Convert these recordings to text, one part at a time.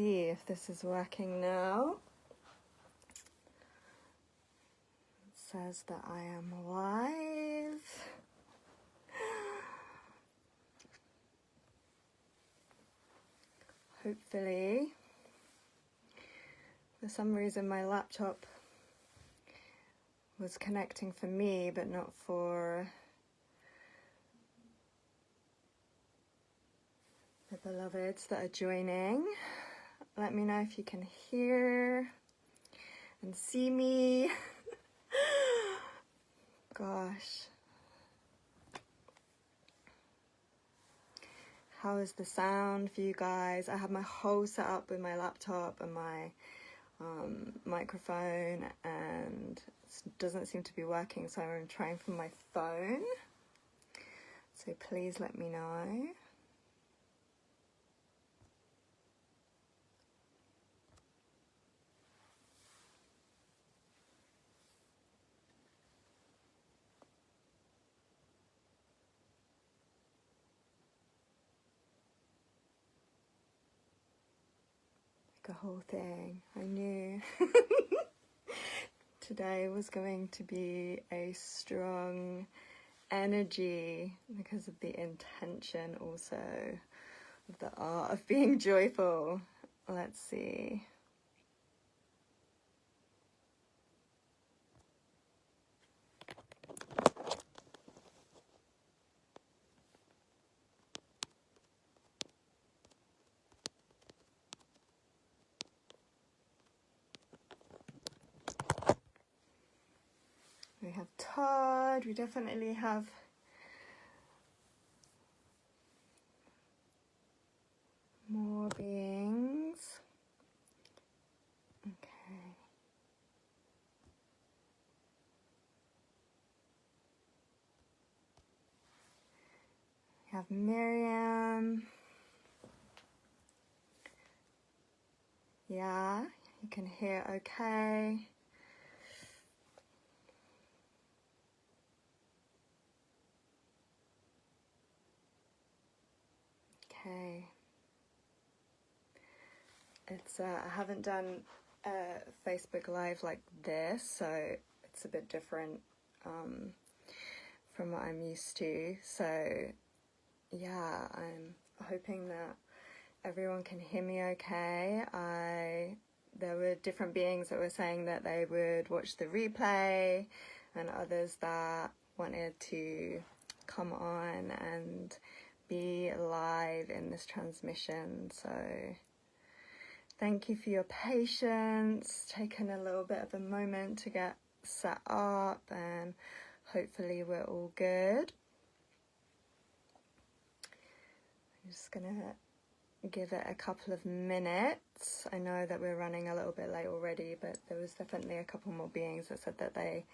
see if this is working now. It says that I am live. Hopefully. For some reason my laptop was connecting for me but not for the beloveds that are joining. Let me know if you can hear and see me. Gosh. How is the sound for you guys? I have my whole setup with my laptop and my microphone, and it doesn't seem to be working, so I'm trying from my phone. So please let me know. The whole thing. I knew today was going to be a strong energy because of the intention also of the art of being joyful. Let's see. We have Todd, we definitely have more beings. Okay. We have Miriam. Yeah, you can hear okay. Okay. It's I haven't done Facebook Live like this, so it's a bit different from what I'm used to. So yeah, I'm hoping that everyone can hear me okay. There were different beings that were saying that they would watch the replay, and others that wanted to come on and be live in this transmission. So thank you for your patience, taking a little bit of a moment to get set up, and hopefully we're all good. I'm just gonna give it a couple of minutes. I know that we're running a little bit late already, but there was definitely a couple more beings that said that they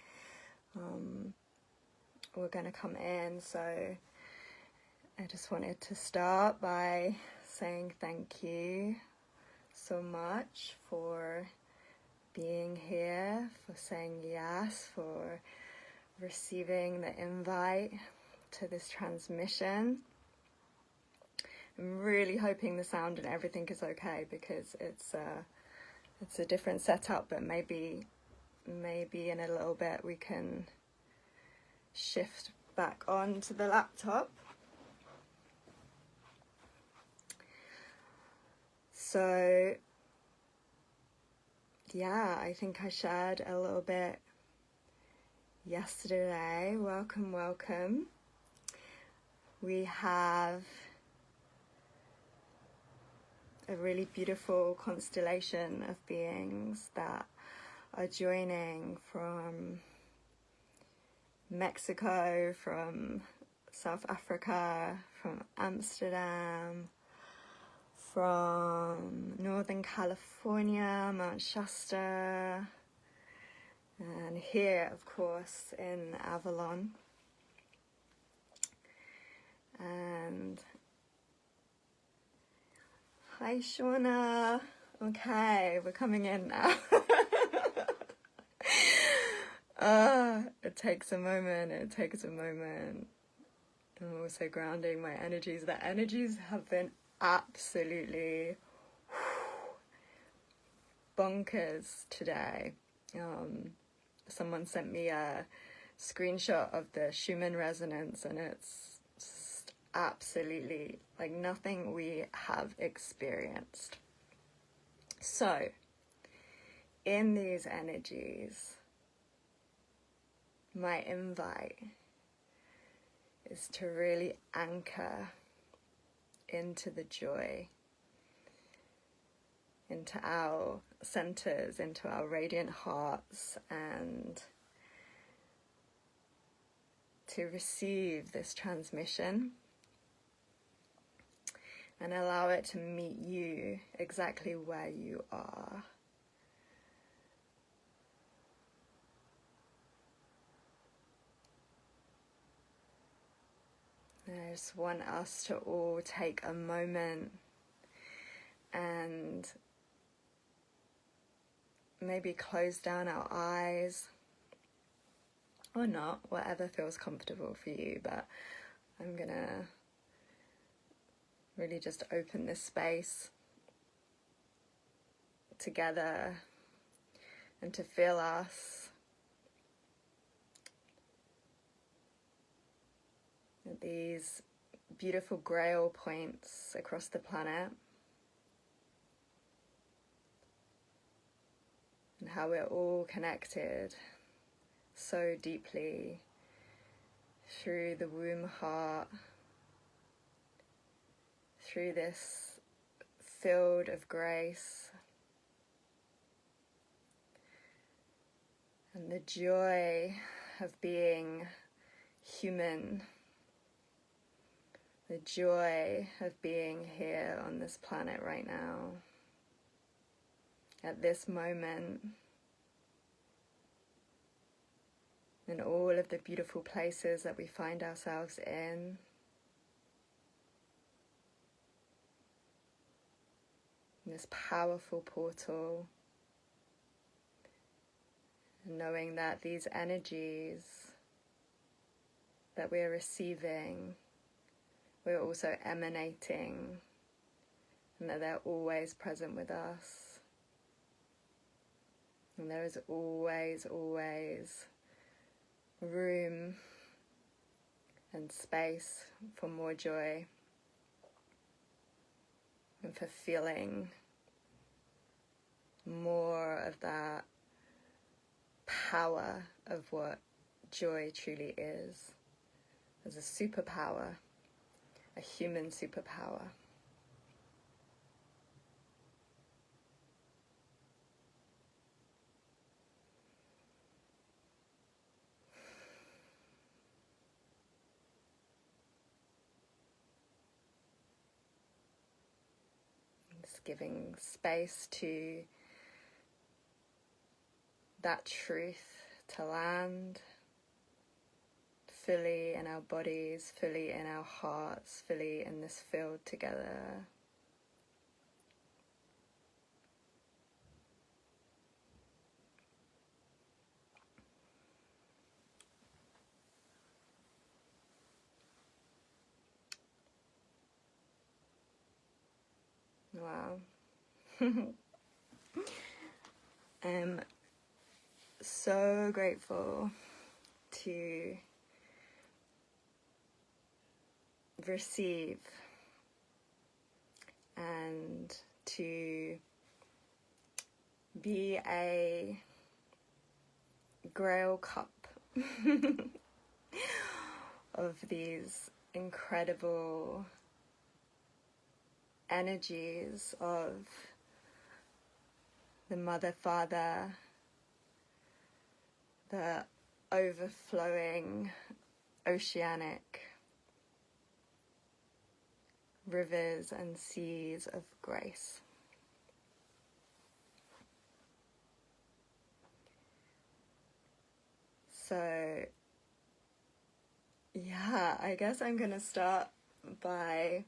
were going to come in. So I just wanted to start by saying thank you so much for being here, for saying yes, for receiving the invite to this transmission. I'm really hoping the sound and everything is okay, because it's a different setup, but maybe in a little bit we can shift back onto the laptop. So yeah, I think I shared a little bit yesterday. Welcome. We have a really beautiful constellation of beings that are joining from Mexico, from South Africa, from Amsterdam, from Northern California, Mount Shasta, and here, of course, in Avalon. And hi, Shauna. Okay, we're coming in now. It takes a moment. I'm also grounding my energies. The energies have been absolutely bonkers today. Someone sent me a screenshot of the Schumann resonance, and it's just absolutely like nothing we have experienced. So, in these energies, my invite is to really anchor into the joy, into our centers, into our radiant hearts, and to receive this transmission and allow it to meet you exactly where you are. I just want us to all take a moment and maybe close down our eyes, or not, whatever feels comfortable for you, but I'm gonna really just open this space together and to feel us at these beautiful grail points across the planet, and how we're all connected so deeply through the womb heart, through this field of grace, and the joy of being human, the joy of being here on this planet right now, at this moment, in all of the beautiful places that we find ourselves in. This powerful portal, and knowing that these energies that we're receiving, we're also emanating, and that they're always present with us. And there is always, always room and space for more joy and for feeling more of that power of what joy truly is, as a superpower, a human superpower. Just giving space to that truth to land fully in our bodies, fully in our hearts, fully in this field together. Wow. I'm so grateful to receive and to be a grail cup of these incredible energies of the Mother, Father, the overflowing oceanic rivers and seas of grace. So, yeah, I guess I'm gonna start by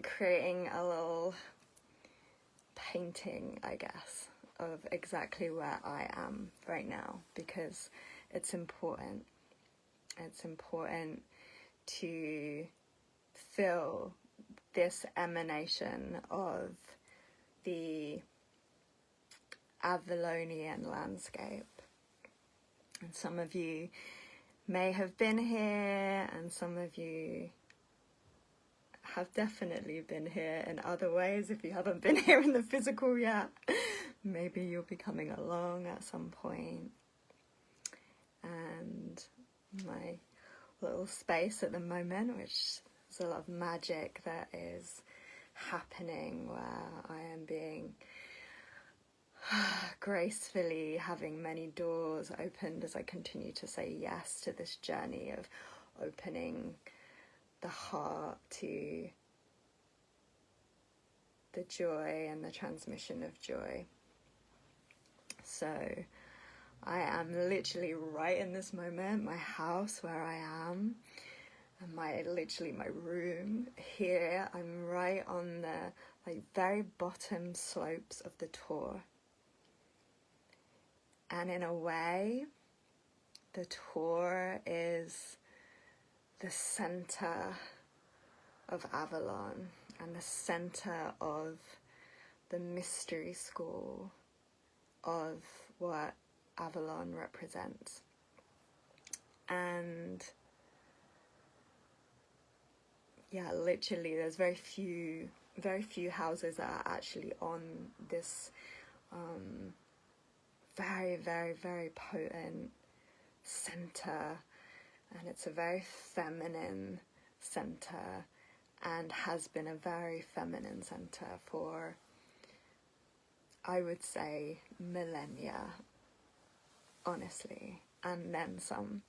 creating a little painting, I guess, of exactly where I am right now, because it's important. It's important to feel this emanation of the Avalonian landscape. And some of you may have been here, and some of you have definitely been here in other ways. If you haven't been here in the physical yet, maybe you'll be coming along at some point. And my little space at the moment, which is a lot of magic that is happening, where I am being gracefully having many doors opened as I continue to say yes to this journey of opening the heart to the joy and the transmission of joy. So I am literally right in this moment, my house where I am, and my room here. I'm right on the very bottom slopes of the Tor. And in a way, the Tor is the center of Avalon and the center of the mystery school of what Avalon represents. And yeah, literally there's very few houses that are actually on this very, very, very potent center, and it's a very feminine center and has been a very feminine center for, I would say, millennia, honestly, and then some.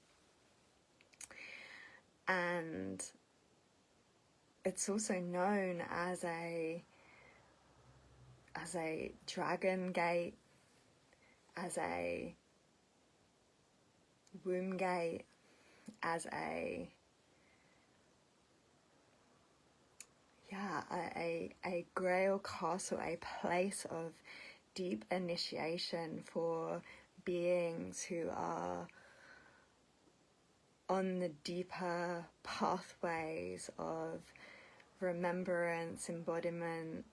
And it's also known as a dragon gate, as a womb gate, as a grail castle, a place of deep initiation for beings who are on the deeper pathways of remembrance, embodiment,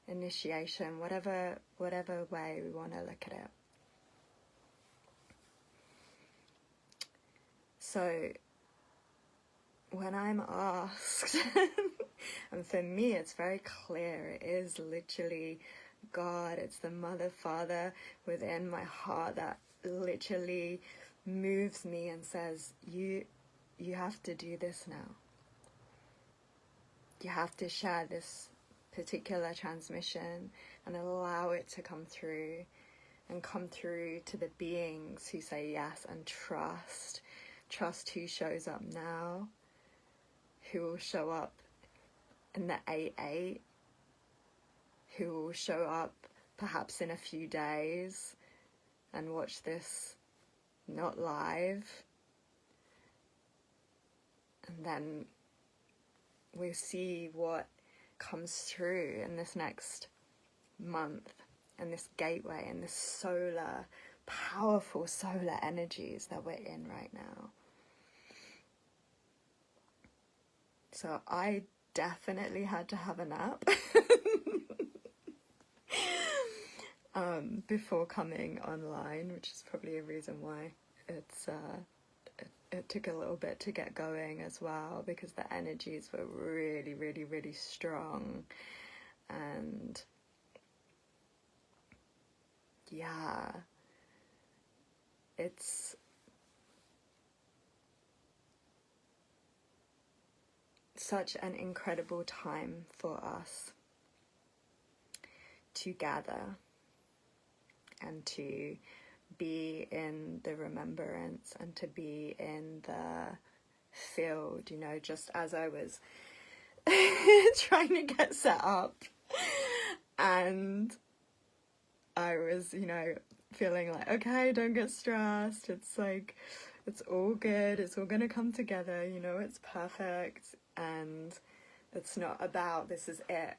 initiation, whatever way we want to look at it. So when I'm asked, and for me it's very clear, it is literally God, it's the Mother, Father within my heart that literally moves me and says, you have to do this now. You have to share this particular transmission and allow it to come through, and come through to the beings who say yes and trust who shows up now, who will show up in the 8-8, who will show up perhaps in a few days and watch this not live, and then we'll see what comes through in this next month, and this gateway, and this solar, powerful solar energies that we're in right now. So I definitely had to have a nap before coming online, which is probably a reason why it took a little bit to get going as well, because the energies were really, really, really strong. And yeah, it's such an incredible time for us to gather and to be in the remembrance and to be in the field, you know, just as I was trying to get set up, and I was, you know, feeling like, okay, don't get stressed, it's like, it's all good, it's all gonna come together, you know, it's perfect. And it's not about this is it,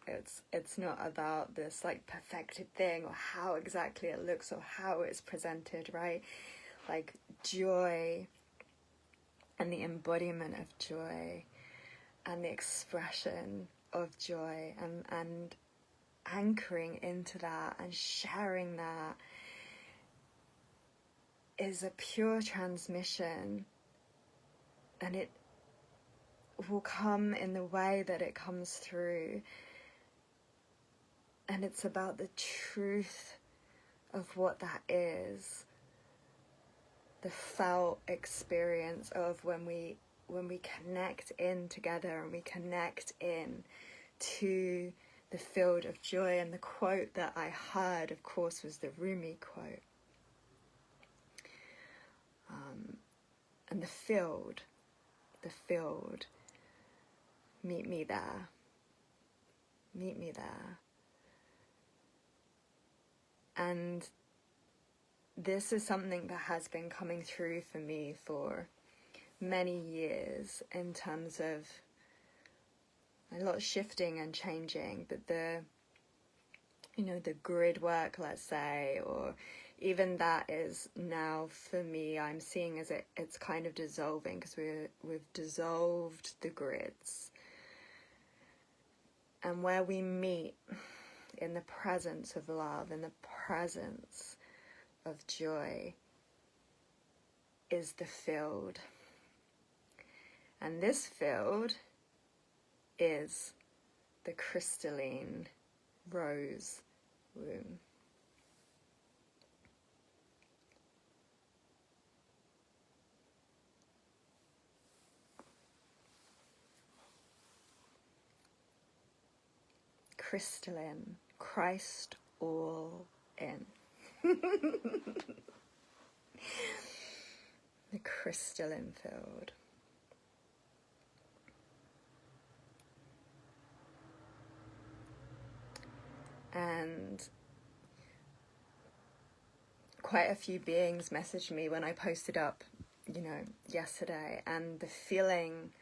it's not about this like perfected thing or how exactly it looks or how it's presented, right? Like joy and the embodiment of joy and the expression of joy, and anchoring into that and sharing that is a pure transmission, and it will come in the way that it comes through. And it's about the truth of what that is, the felt experience of when we connect in together, and we connect in to the field of joy. And the quote that I heard, of course, was the Rumi quote. And the field, meet me there, meet me there. And this is something that has been coming through for me for many years, in terms of a lot of shifting and changing, but the grid work, let's say, or even that is now for me, I'm seeing as it's kind of dissolving, because we've dissolved the grids. And where we meet in the presence of love, in the presence of joy, is the field. And this field is the crystalline rose womb. Crystalline, Christ all in. The crystalline field. And quite a few beings messaged me when I posted up, yesterday, and the feeling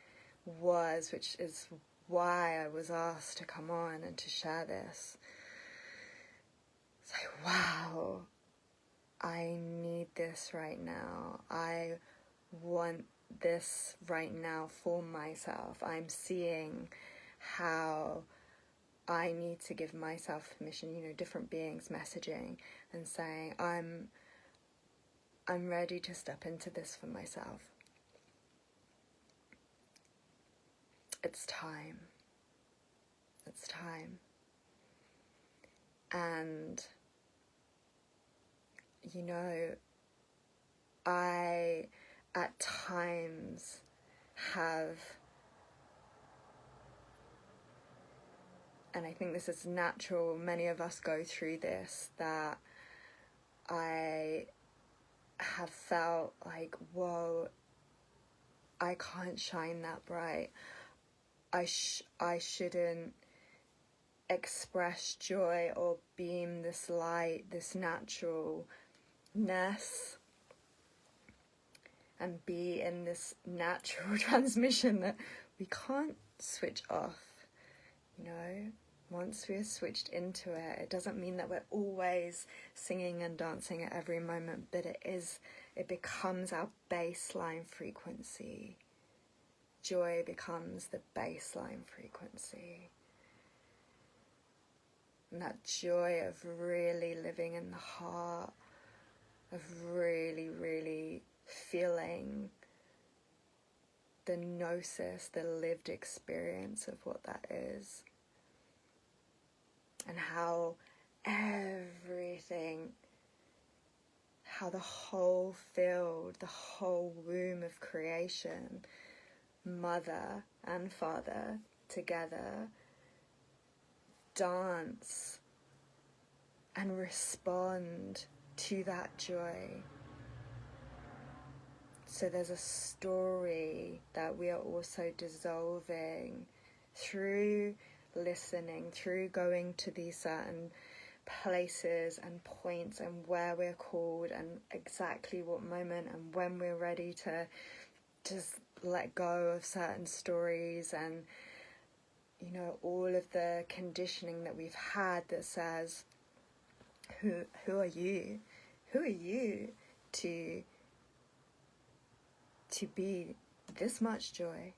was, which is why I was asked to come on and to share this. It's like, wow, I need this right now. I want this right now for myself. I'm seeing how I need to give myself permission, different beings messaging and saying, I'm ready to step into this for myself. It's time. It's time. And, I at times have, and I think this is natural, many of us go through this, that I have felt like, whoa, I can't shine that bright. I shouldn't express joy or beam this light, this naturalness, and be in this natural transmission that we can't switch off. Once we're switched into it, it doesn't mean that we're always singing and dancing at every moment, but it becomes our baseline frequency. Joy becomes the baseline frequency. And that joy of really living in the heart, of really, really feeling the gnosis, the lived experience of what that is. And how everything, how the whole field, the whole womb of creation, mother and father together, dance and respond to that joy. So there's a story that we are also dissolving through listening, through going to these certain places and points, and where we're called, and exactly what moment and when we're ready to just let go of certain stories, and all of the conditioning that we've had that says, who are you to be this much joy?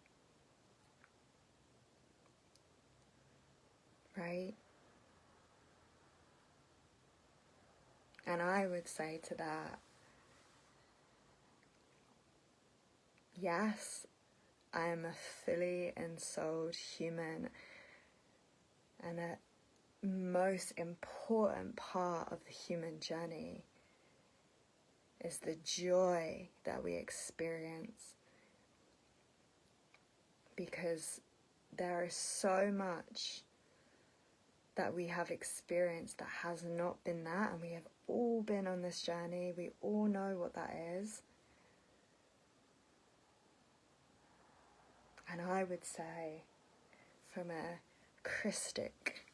right? And I would say to that, yes, I am a fully ensouled human, and a most important part of the human journey is the joy that we experience, because there is so much that we have experienced that has not been that, and we have all been on this journey. We all know what that is. And I would say, from a Christic,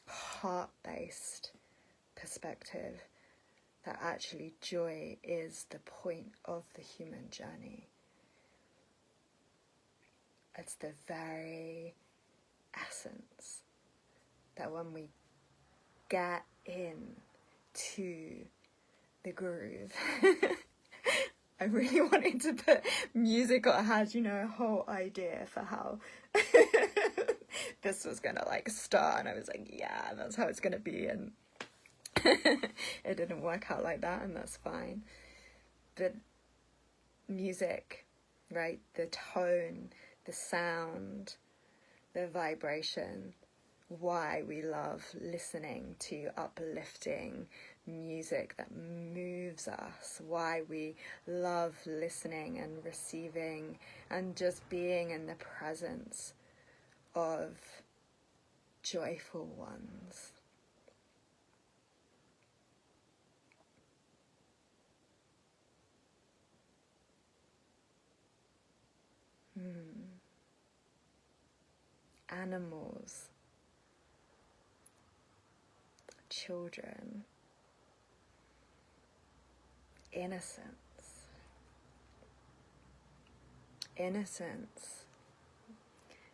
heart-based perspective, that actually joy is the point of the human journey. It's the very essence that when we get in to the groove, I really wanted to put music, or I had, a whole idea for how this was gonna start, and I was like, yeah, that's how it's gonna be, and it didn't work out like that, and that's fine. But music, right, the tone, the sound, the vibration, why we love listening to uplifting music that moves us, why we love listening and receiving and just being in the presence of joyful ones. Animals, children, innocence. Innocence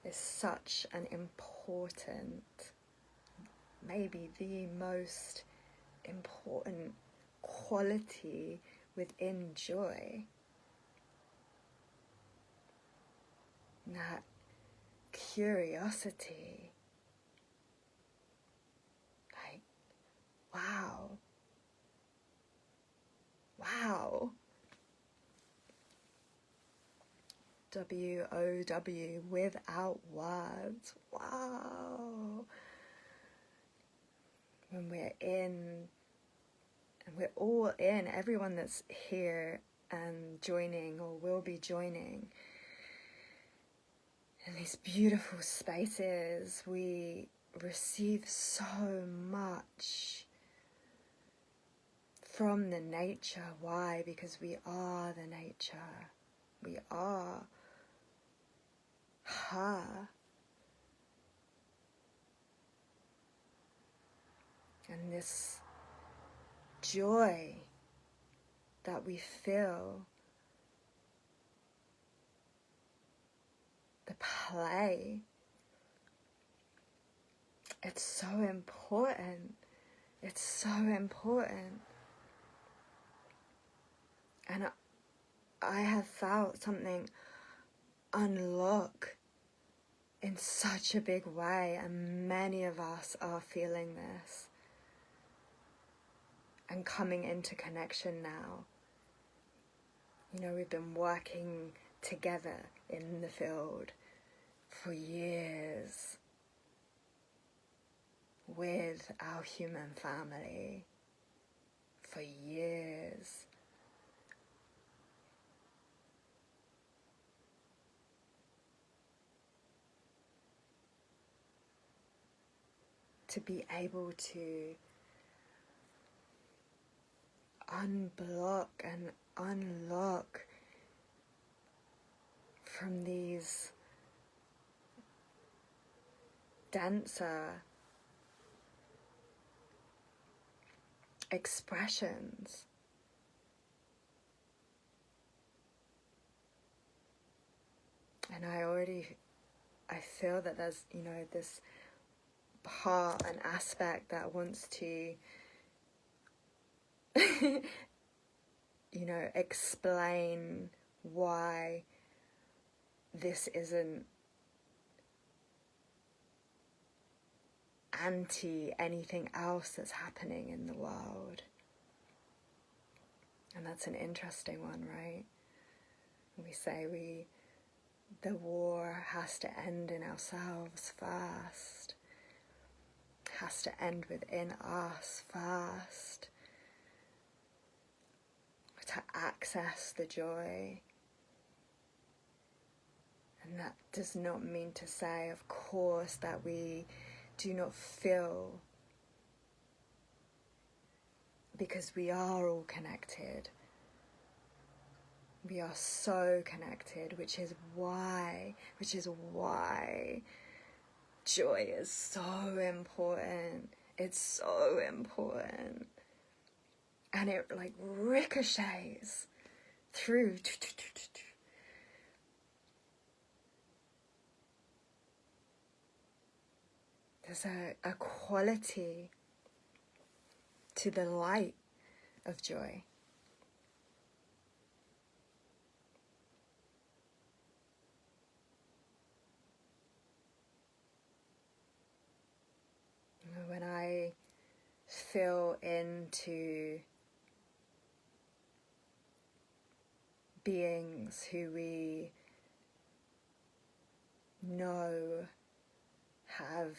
is such an important, maybe the most important quality within joy. That curiosity, like, wow, WOW, without words, wow. When we're in, and we're all in, everyone that's here and joining or will be joining, in these beautiful spaces, we receive so much from the nature. Why? Because we are the nature. We are her. And this joy that we feel, the play, it's so important. It's so important. And I have felt something unlock in such a big way, and many of us are feeling this and coming into connection now. We've been working together in the field for years with our human family, for years. To be able to unblock and unlock from these denser expressions. And I feel that there's, this part and aspect that wants to, explain why this isn't anti anything else that's happening in the world. And that's an interesting one, right? We say the war has to end in ourselves first, has to end within us first, to access the joy. And that does not mean to say, of course, that we do not feel, because we are all connected. We are so connected, which is why joy is so important. It's so important. And it like ricochets through. There's a quality to the light of joy. When I feel into beings who we know have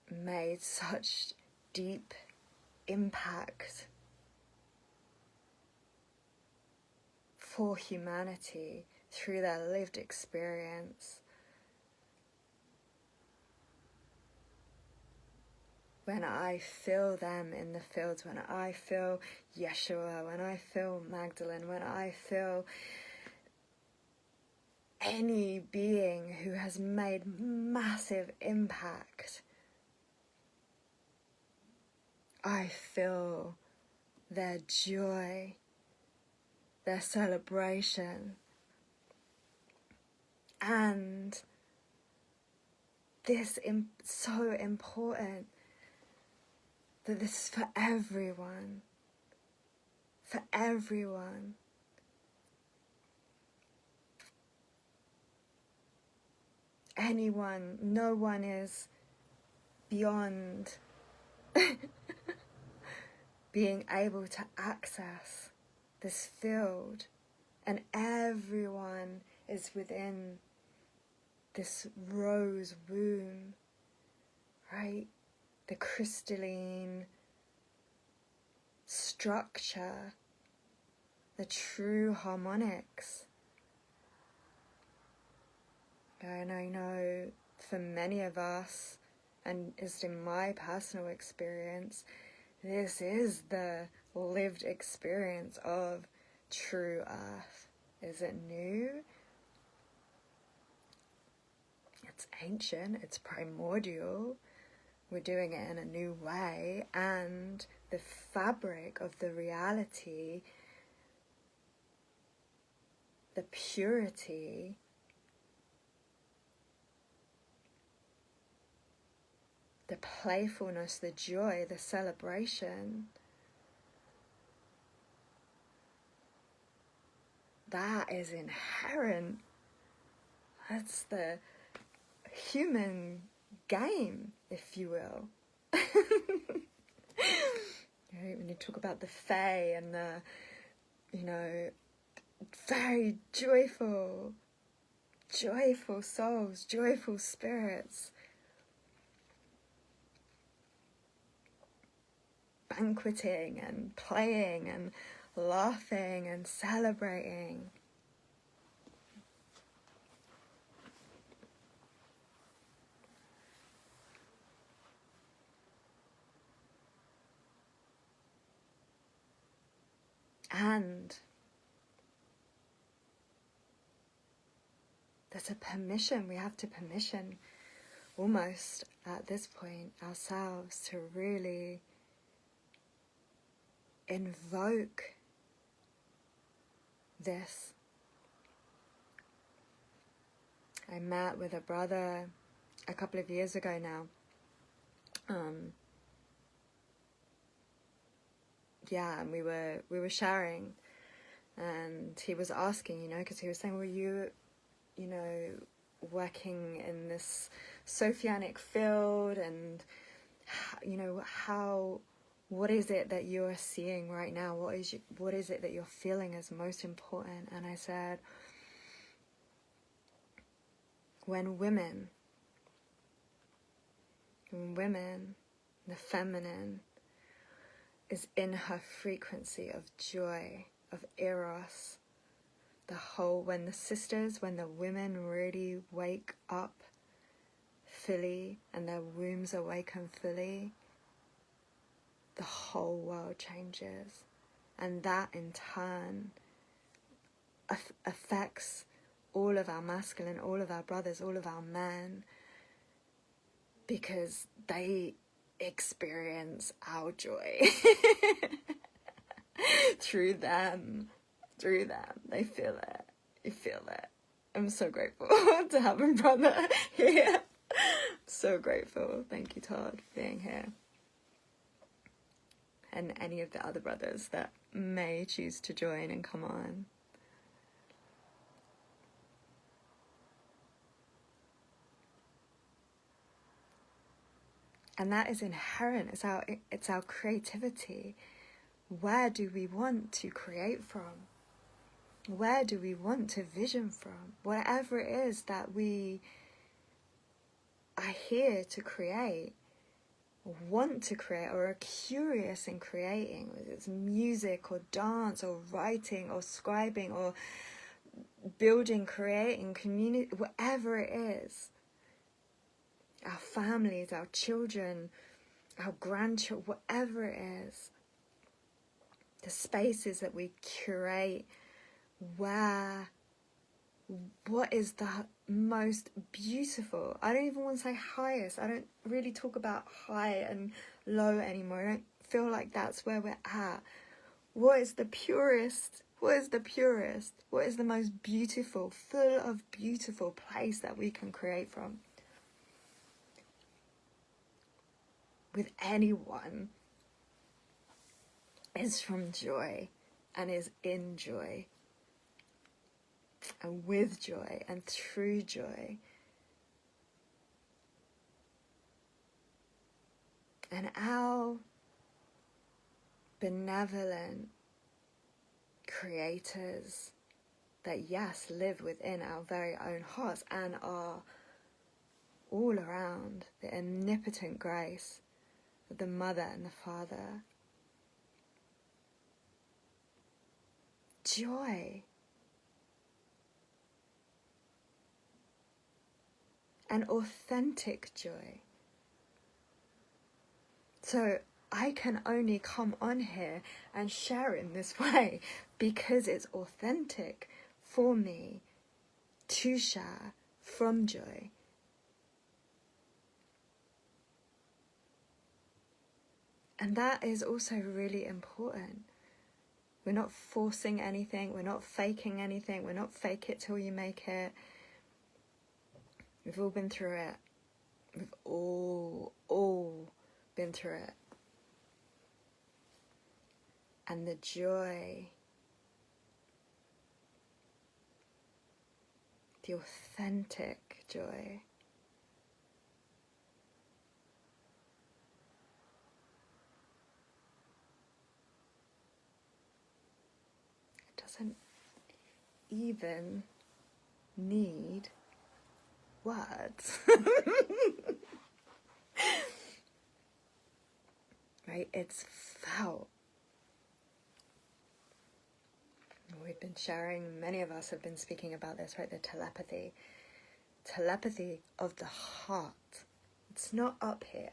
made such deep impact for humanity through their lived experience, when I feel them in the fields, when I feel Yeshua, when I feel Magdalene, when I feel any being who has made massive impact, I feel their joy, their celebration. And this is so important, that this is for everyone. For everyone. Anyone, no one is beyond being able to access this field, and everyone is within this rose womb, right? The crystalline structure, the true harmonics. And I know for many of us, and just in my personal experience, this is the lived experience of true earth. Is it new? It's ancient, it's primordial. We're doing it in a new way, and the fabric of the reality, the purity, the playfulness, the joy, the celebration, that is inherent. That's the human game, if you will. Right? When you talk about the Fae and the, very joyful souls, joyful spirits, banqueting and playing and laughing and celebrating. And there's a permission, we have to permission almost at this point ourselves to really invoke this. I met with a brother a couple of years ago now. And we were sharing, and he was asking, because he was saying, well, working in this Sophianic field, and what is it that you're seeing right now? What is it that you're feeling is most important? And I said, when women, the feminine, is in her frequency of joy, of eros, when the women really wake up fully and their wombs awaken fully, the whole world changes. And that in turn affects all of our masculine, all of our brothers, all of our men, because they experience our joy through them. They feel it. You feel it. I'm so grateful to have a brother here. So grateful. Thank you, Todd, for being here. And any of the other brothers that may choose to join and come on. And that is inherent. It's our creativity. Where do we want to create from? Where do we want to vision from? Whatever it is that we are here to create, want to create, or are curious in creating, whether it's music or dance or writing or scribing or building, creating, community, whatever it is. Our families, our children, our grandchildren, whatever it is. The spaces that we curate, what is the most beautiful? I don't even want to say highest. I don't really talk about high and low anymore. I don't feel like that's where we're at. What is the purest? What is the purest? What is the most beautiful, full of beautiful place that we can create from? With anyone is from joy and is in joy and with joy and through joy. And our benevolent creators that, yes, live within our very own hearts and are all around, the omnipotent grace of the Mother and the Father. Joy. An authentic joy. So I can only come on here and share in this way because it's authentic for me to share from joy. And that is also really important. We're not forcing anything. We're not faking anything. We're not fake it till you make it. We've all been through it. We've all been through it. And the joy, the authentic joy, it doesn't even need words. Right? It's felt. We've been sharing, many of us have been speaking about this, right? The telepathy. Telepathy of the heart. It's not up here.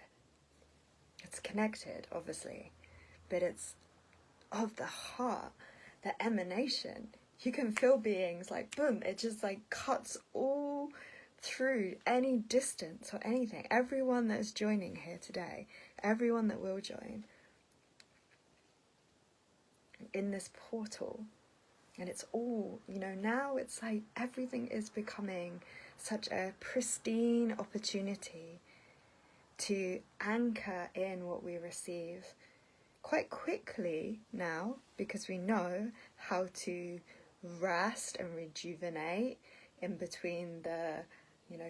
It's connected, obviously, but it's of the heart, the emanation. You can feel beings like, boom, it just like cuts all through any distance or anything. Everyone that is joining here today, everyone that will join in this portal. And it's all, now it's like everything is becoming such a pristine opportunity to anchor in what we receive quite quickly now, because we know how to rest and rejuvenate in between the,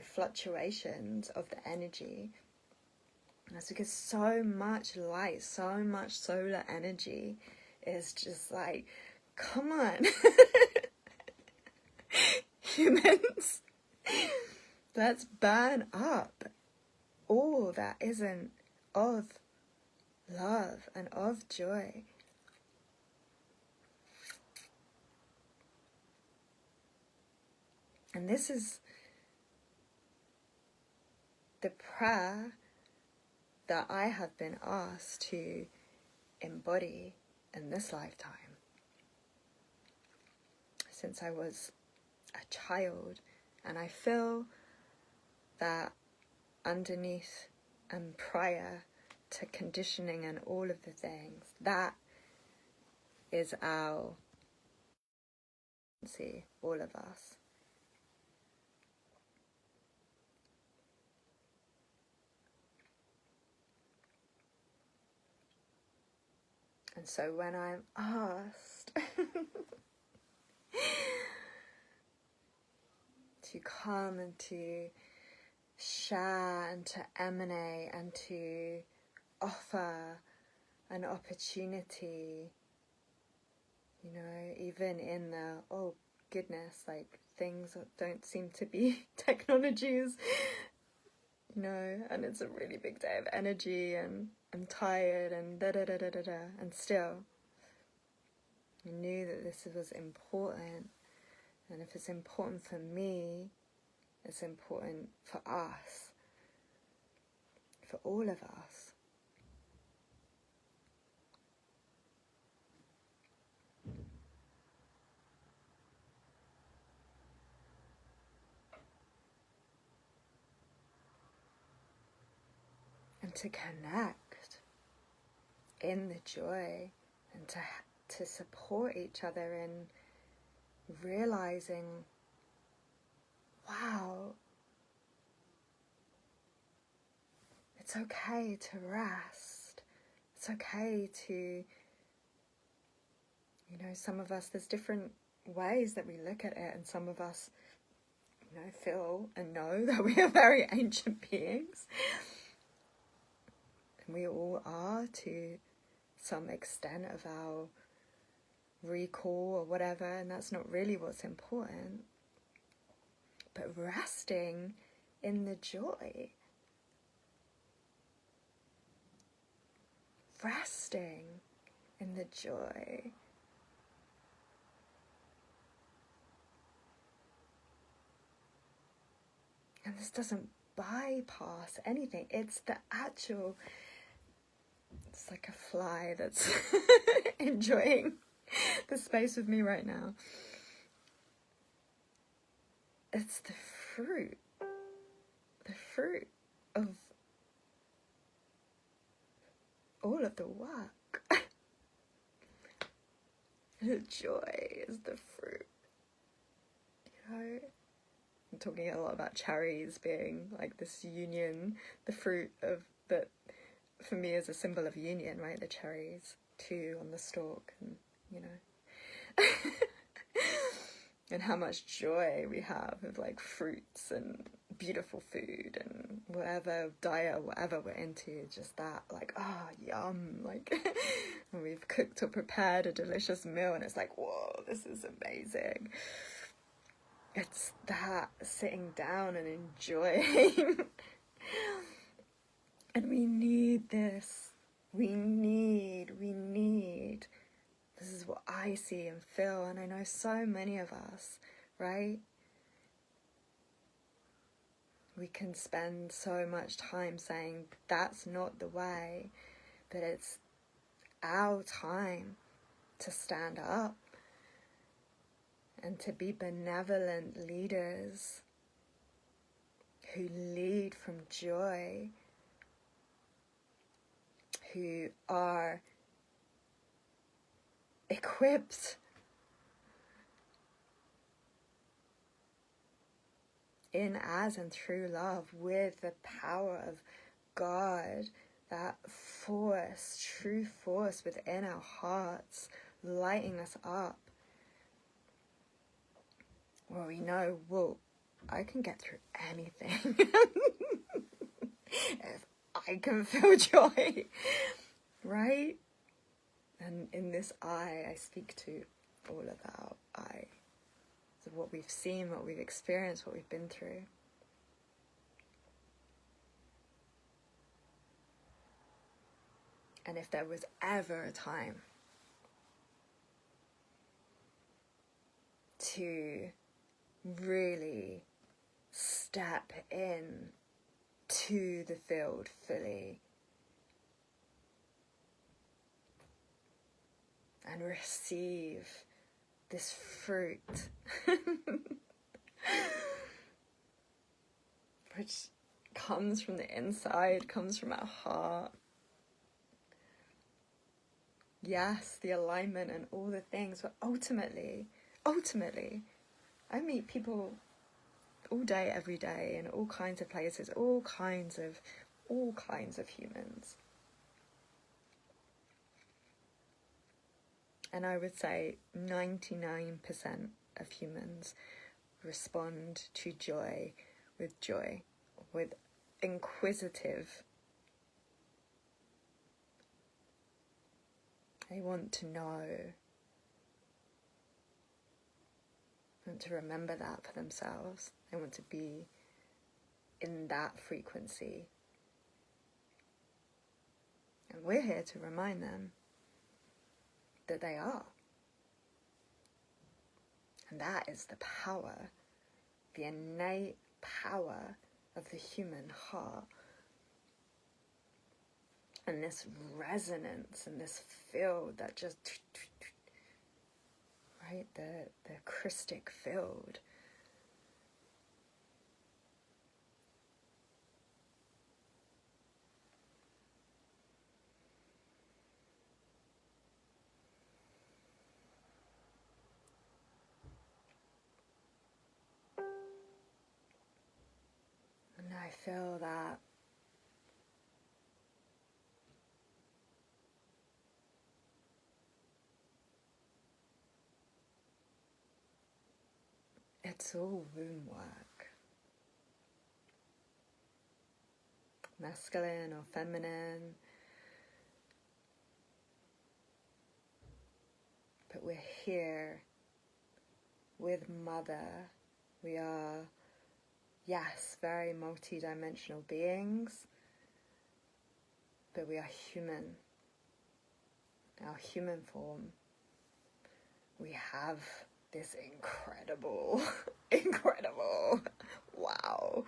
fluctuations of the energy. And that's because so much light, so much solar energy is just like, come on, humans, let's burn up all that isn't of love and of joy. And this is the prayer that I have been asked to embody in this lifetime. Since I was a child, and I feel that underneath and prior to conditioning and all of the things, that is our, see, all of us. And so when I'm asked to come and to share and to emanate and to offer an opportunity, even in the, oh goodness, like things that don't seem to be technologies, and it's a really big day of energy and I'm tired and da-da-da-da-da-da, and still I knew that this was important, and if it's important for me, it's important for us, for all of us. And to connect in the joy and to support each other in realizing, wow, it's okay to rest. It's okay to, some of us, there's different ways that we look at it, and some of us, feel and know that we are very ancient beings. And we all are, to some extent of our recall or whatever, and that's not really what's important. But resting in the joy. Resting in the joy. And this doesn't bypass anything. It's the actual, it's like a fly that's enjoying the space with me right now. It's the fruit of all of the work. The joy is the fruit. I'm talking a lot about cherries being like this union, the fruit of that for me is a symbol of union, right? The cherries, two on the stalk, and and how much joy we have of like fruits and beautiful food and whatever diet, whatever we're into, just that like, yum, like when we've cooked or prepared a delicious meal and it's like, whoa, this is amazing. It's that sitting down and enjoying. And we need this. We need. This is what I see and feel, and I know so many of us, right? We can spend so much time saying that's not the way, but it's our time to stand up and to be benevolent leaders who lead from joy, who are equipped in, as, and through love with the power of God, that force, true force within our hearts, lighting us up, where we know, whoa, I can get through anything if I can feel joy, right? And in this I speak to all of that I. So what we've seen, what we've experienced, what we've been through. And if there was ever a time to really step in to the field fully and receive this fruit, which comes from the inside, comes from our heart. Yes, the alignment and all the things, but ultimately, I meet people all day, every day, in all kinds of places, all kinds of humans. And I would say 99% of humans respond to joy, with inquisitive. They want to know, want to remember that for themselves. They want to be in that frequency. And we're here to remind them that they are. And that is the power, the innate power of the human heart. And this resonance and this field that just, right, the Christic field. And I feel that it's all womb work. Masculine or feminine. But we're here with Mother. We are, yes, very multi-dimensional beings, but we are human. Our human form. We have this incredible, wow,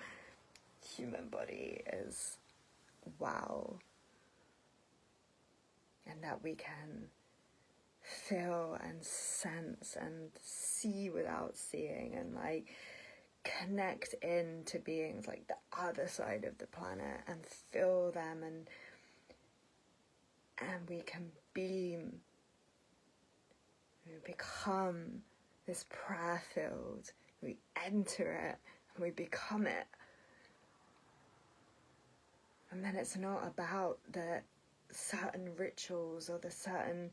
human body is wow. And that we can feel and sense and see without seeing, and like connect into beings like the other side of the planet and feel them, and we can beam. We become this prayer field. We enter it and we become it. And then it's not about the certain rituals or the certain,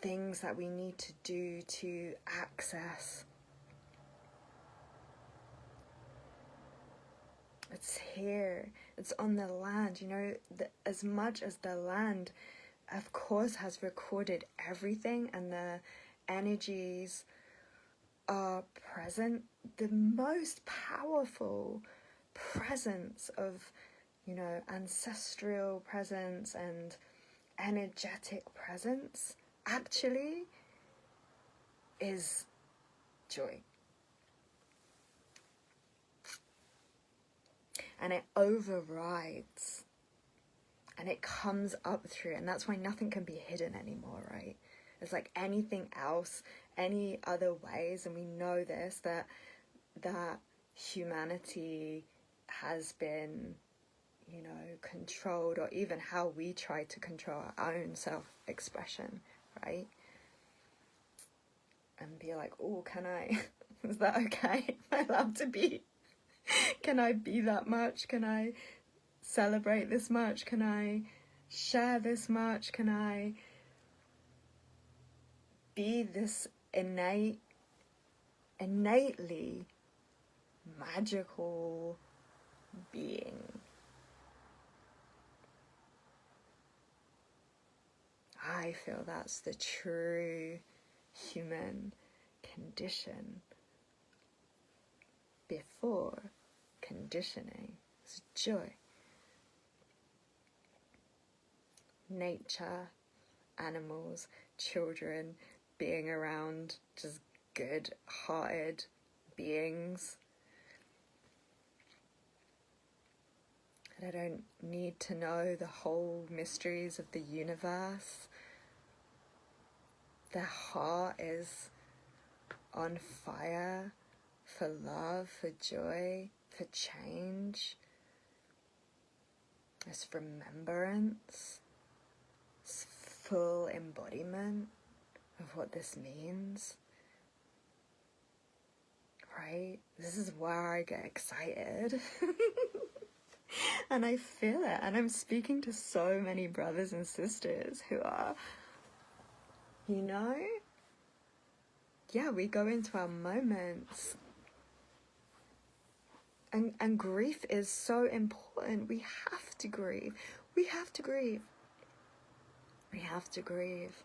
things that we need to do to access. It's here. It's on the land. As much as the land, of course, has recorded everything and the energies are present, the most powerful presence of, ancestral presence and energetic presence actually is joy. And it overrides and it comes up through, and that's why nothing can be hidden anymore, right? It's like anything else, any other ways, and we know this, that humanity has been, controlled, or even how we try to control our own self-expression, right? And be like, oh, can I, is that okay? Am I allowed to be, can I be that much? Can I celebrate this much? Can I share this much? Can I be this innate innately magical being. I feel that's the true human condition before conditioning is joy. Nature, animals, children, being around just good-hearted beings. And I don't need to know the whole mysteries of the universe. Their heart is on fire for love, for joy, for change. It's remembrance. It's full embodiment of what this means. Right? This is where I get excited. And I feel it. And I'm speaking to so many brothers and sisters who are, you know, yeah, we go into our moments. And grief is so important. We have to grieve. We have to grieve. We have to grieve.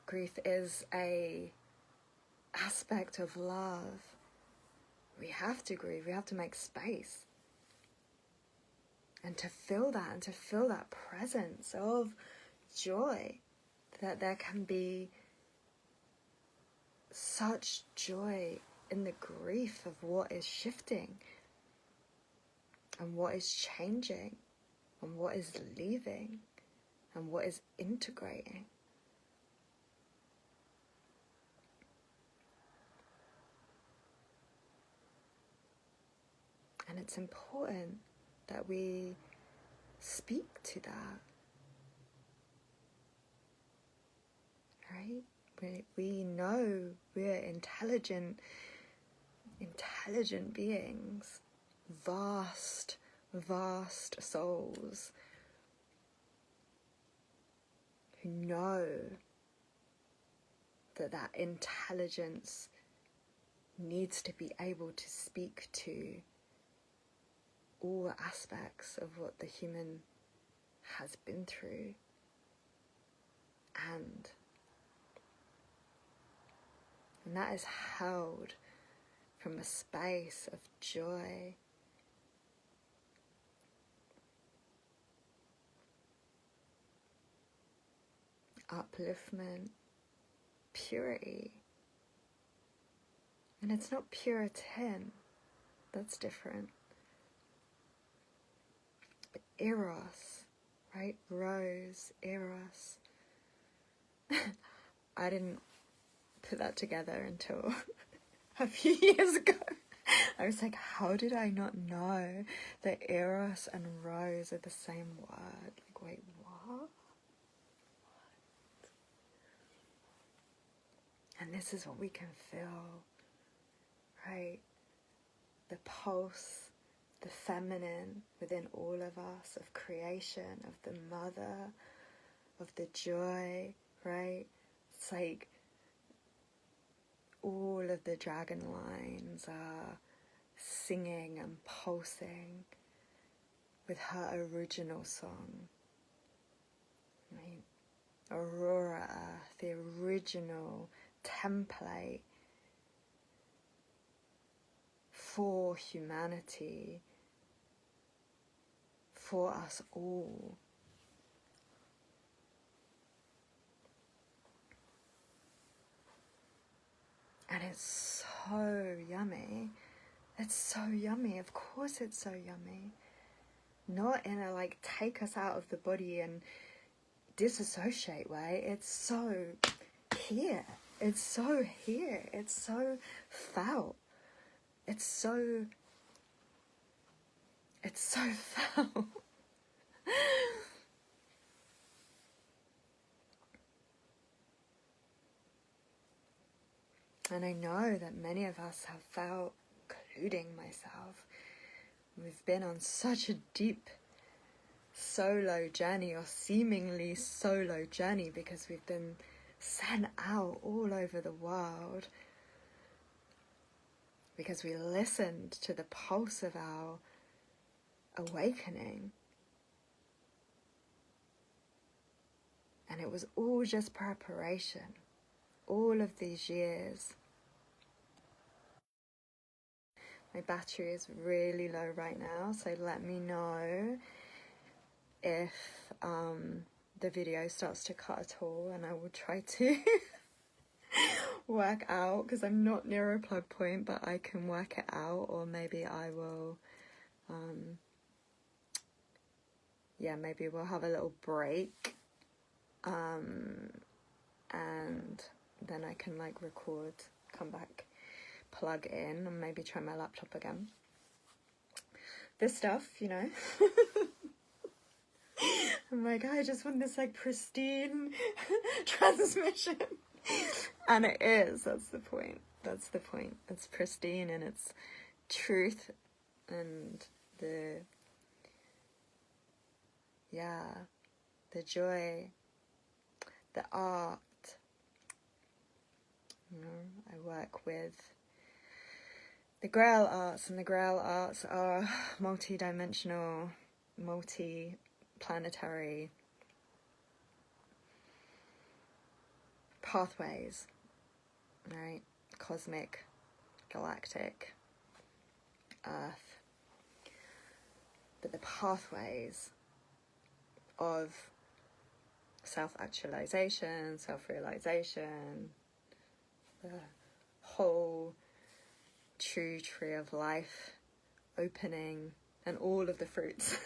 Grief is a aspect of love. We have to grieve. We have to make space. And to feel that presence of joy, that there can be such joy in the grief of what is shifting and what is changing and what is leaving and what is integrating. And it's important that we speak to that, right? We know we're intelligent beings, vast souls who know that intelligence needs to be able to speak to all aspects of what the human has been through, and that is held from a space of joy, upliftment, purity. And it's not Puritan, that's different. But Eros, right? Rose, Eros. I didn't put that together until a few years ago. I was like, how did I not know that Eros and Rose are the same word? Like, wait, what? And this is what we can feel, right? The pulse, the feminine within all of us, of creation, of the mother, of the joy, right? It's like all of the dragon lines are singing and pulsing with her original song, right? Aurora Earth, the original template for humanity, for us all. And it's so yummy. It's so yummy. Of course it's so yummy. Not in a like take us out of the body and disassociate way. It's so here. It's so here. It's so felt. It's so felt. And I know that many of us have felt, including myself, we've been on such a deep solo journey, or seemingly solo journey, because we've been sent out all over the world, because we listened to the pulse of our awakening. And it was all just preparation, all of these years. My battery is really low right now, so let me know if the video starts to cut at all, and I will try to work out, because I'm not near a plug point, but I can work it out, or maybe I will, maybe we'll have a little break, and then I can like record, come back, plug in, and maybe try my laptop again. This stuff, you know. I'm like, I just want this like pristine transmission. And it is, that's the point. It's pristine in its truth, and the joy, the art. You know, I work with the Grail arts, and the Grail arts are multi-dimensional, multi-planetary pathways, right? Cosmic, galactic, Earth. But the pathways of self-actualization, self-realization, the whole true tree of life opening, and all of the fruits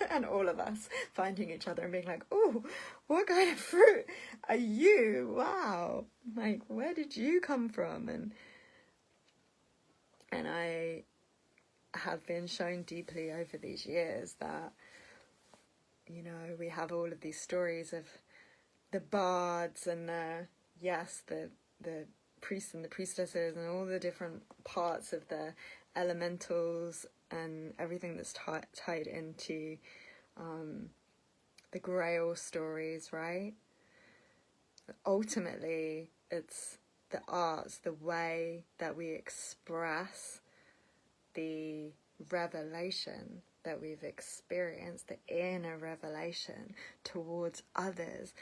and all of us finding each other and being like, oh, what kind of fruit are you? Wow, like, where did you come from? And I have been shown deeply over these years that, you know, we have all of these stories of the bards and the priests and the priestesses and all the different parts of the elementals and everything that's tied into the Grail stories, right? Ultimately, it's the arts, the way that we express the revelation that we've experienced, the inner revelation towards others,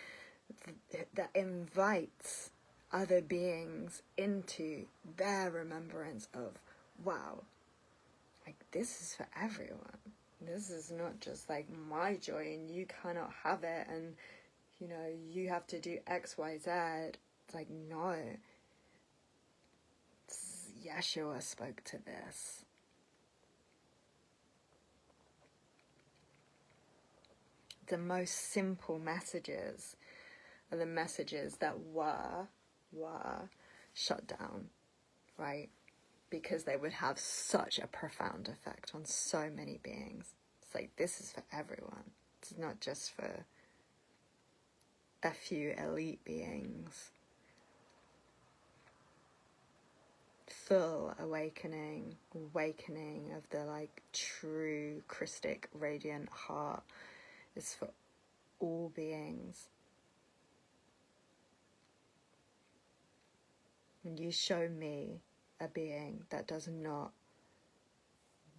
that invites other beings into their remembrance of, wow, like, this is for everyone. This is not just like my joy and you cannot have it, and, you know, you have to do X, Y, Z. It's like, no. Yeshua spoke to this. The most simple messages are the messages that were shut down, right? Because they would have such a profound effect on so many beings. It's like, this is for everyone. It's not just for a few elite beings. Full awakening of the like true Christic radiant heart is for all beings. When you show me a being that does not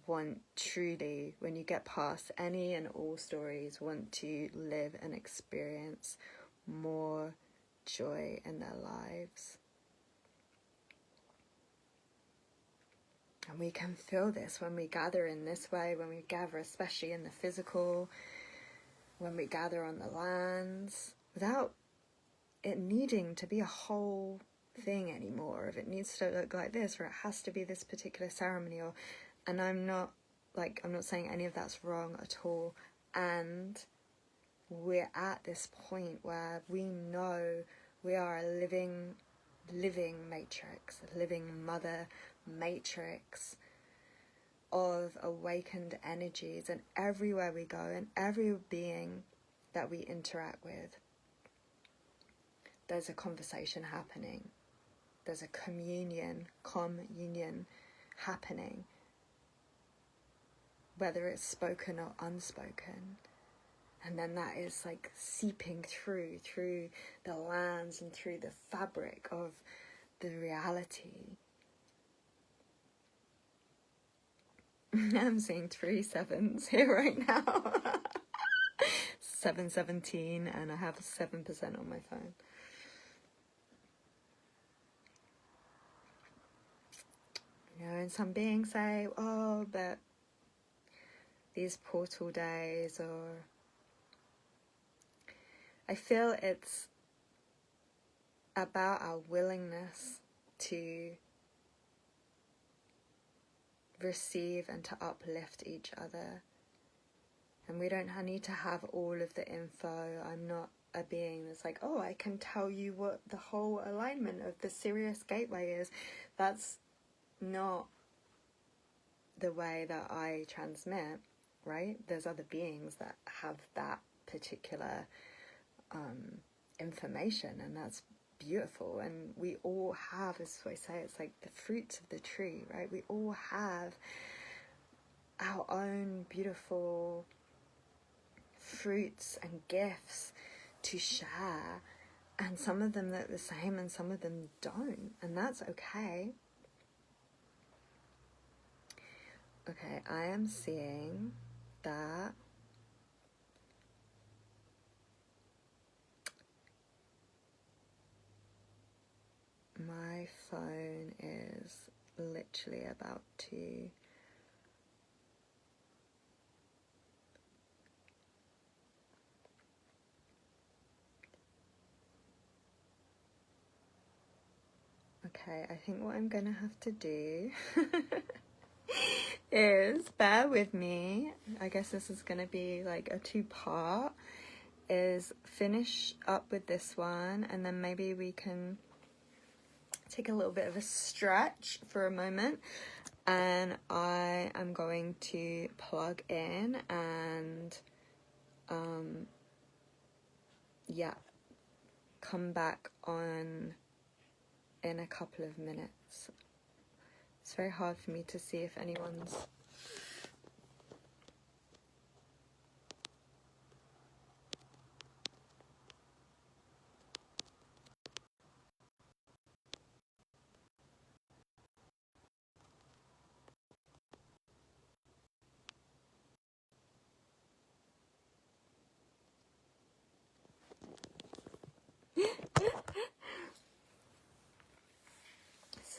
want truly, when you get past any and all stories, want to live and experience more joy in their lives. And we can feel this when we gather in this way, when we gather especially in the physical, when we gather on the lands, without it needing to be a whole thing anymore. If it needs to look like this, or it has to be this particular ceremony, or, and I'm not saying any of that's wrong at all. And we're at this point where we know we are a living matrix, a living mother matrix of awakened energies, and everywhere we go and every being that we interact with, there's a conversation happening. There's a communion happening, whether it's spoken or unspoken. And then that is like seeping through the lands and through the fabric of the reality. I'm seeing 3 sevens here right now. 717, and I have 7% on my phone. You know, and some beings say, oh, but these portal days, or I feel it's about our willingness to receive and to uplift each other. And we don't need to have all of the info. I'm not a being that's like, oh, I can tell you what the whole alignment of the Sirius gateway is. That's not the way that I transmit, right? There's other beings that have that particular information, and that's beautiful. And we all have, as I say, it's like the fruits of the tree, right? We all have our own beautiful fruits and gifts to share, and some of them look the same and some of them don't, and that's okay. Okay, I am seeing that my phone is literally about to okay, I think what I'm gonna have to do is, bear with me, I guess this is gonna be like a 2-part, is finish up with this one, and then maybe we can take a little bit of a stretch for a moment, and I am going to plug in and yeah, come back on in a couple of minutes. It's very hard for me to see if anyone's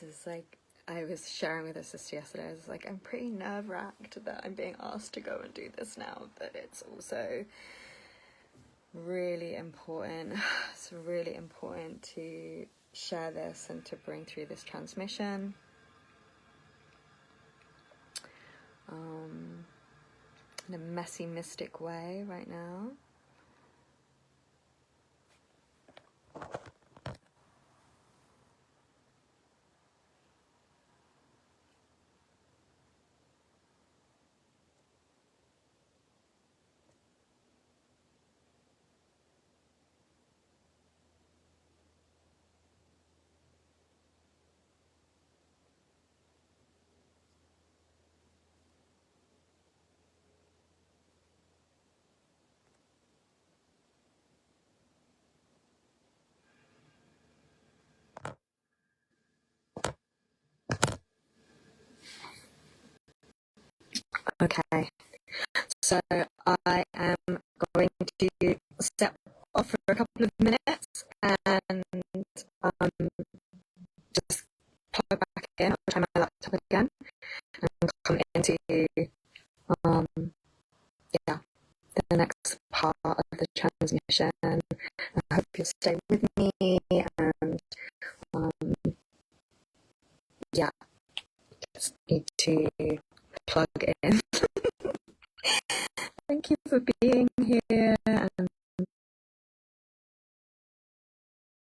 this is like, I was sharing with a sister yesterday, I was like, I'm pretty nerve-wracked that I'm being asked to go and do this now, but it's also really important. It's really important to share this and to bring through this transmission. In a messy, mystic way right now. Okay, so I am going to step off for a couple of minutes and just plug back in. I'll try my laptop again and come into yeah, the next part of the transmission. I hope you'll stay with me, and yeah, just need to plug in. Thank you for being here, and